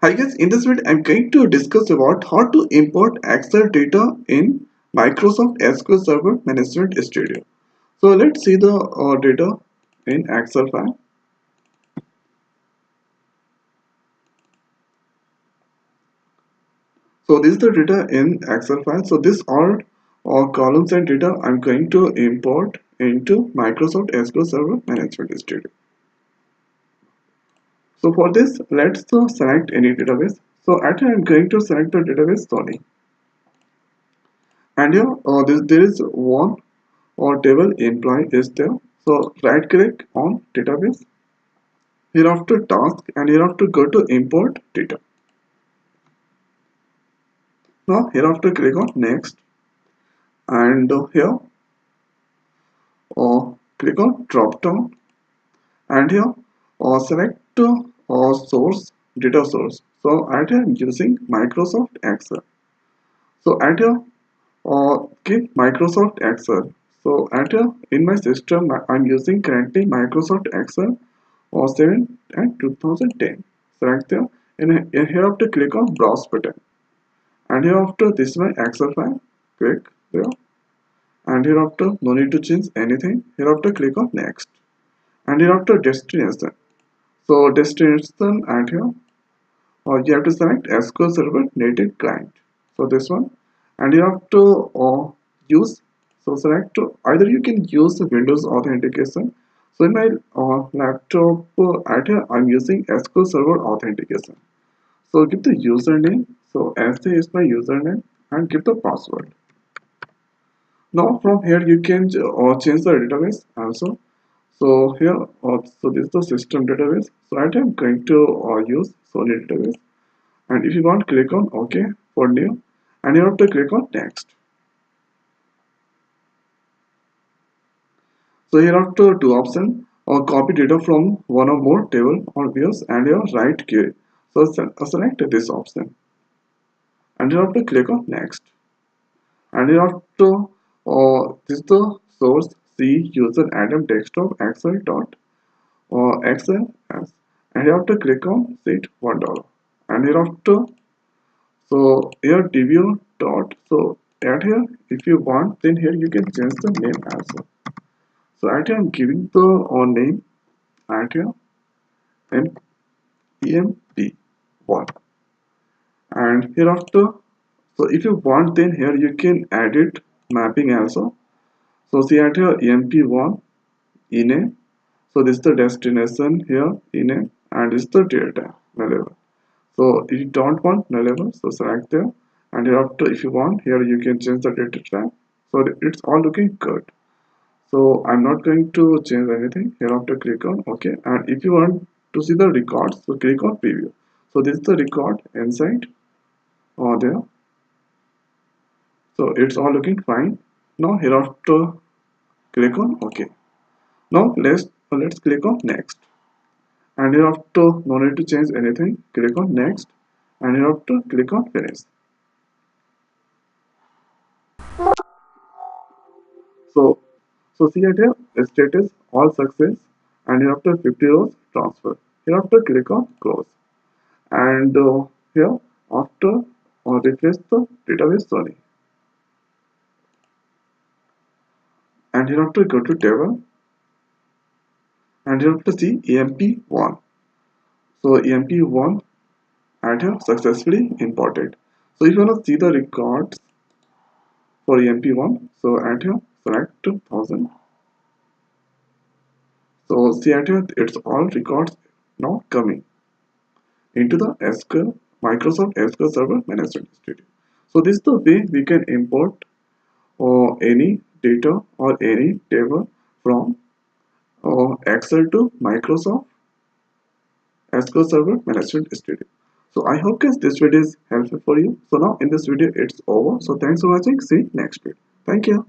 Hi guys, in this video I'm going to discuss about how to import Excel data in Microsoft SQL Server Management Studio. So let's see the data in Excel file. So this is the data in Excel file. So this are columns and data I'm going to import into Microsoft SQL Server Management Studio. So for this, let's select any database. So actually I'm going to select the database Sony. And here there is one or table employee is there. So right click on database, hereafter task, and hereafter go to import data. Now hereafter click on next, and here click on drop down, and here select source, data source. So at here I'm using Microsoft Excel. So at here give Microsoft Excel. So at here in my system I'm using currently Microsoft Excel 7 and 2010. Select there, and here after click on browse button, and here after this is my Excel file. Click there, and here after no need to change anything. Here after click on next, and here after destination. So destination, and here you have to select SQL Server native client. So this one, and you have to use, so select either you can use the Windows authentication. So in my laptop at here I'm using SQL Server authentication. So give the username. So SA is my username, and give the password. Now from here you can change the database also. So here, so this is the system database. So I am going to use Sony database. And if you want, click on OK for new, and you have to click on next. So here are two options, or copy data from one or more table or views, and your right query. So select this option, and you have to click on next, and you have to this is the source C user Adam desktop Excel dot XMS, and you have to click on sheet $1, and you have to so here debut dot, so at here if you want, then here you can change the name also. So at here I'm giving the name at here EMP1, and hereafter, so if you want, then here you can edit mapping also. So see at here EMP1 in a, so this is the destination here in a, and this is the data level. So if you don't want null level, so select there, and hereafter if you want, here you can change the data type. So it's all looking good. So I'm not going to change anything. Hereafter click on OK, and if you want to see the records, so click on preview. So this is the record inside or there. So it's all looking fine. Now hereafter click on OK. Now let's click on next, and hereafter no need to change anything. Click on next, and hereafter click on finish. So see at here status all success, and hereafter 50 rows transfer. Hereafter click on close, and here after refresh the database, sorry, and hereafter go to table, and hereafter see EMP1. So EMP1 at here successfully imported. So if you want to see the records for EMP1, so at here select 1000. So see at here it's all records now coming into the SQL Microsoft SQL Server Management Studio. So this is the way we can import any data or any table from Excel to Microsoft SQL Server Management Studio. So I hope guys this video is helpful for you. So now in this video it's over. So thanks for watching. See you next video. Thank you.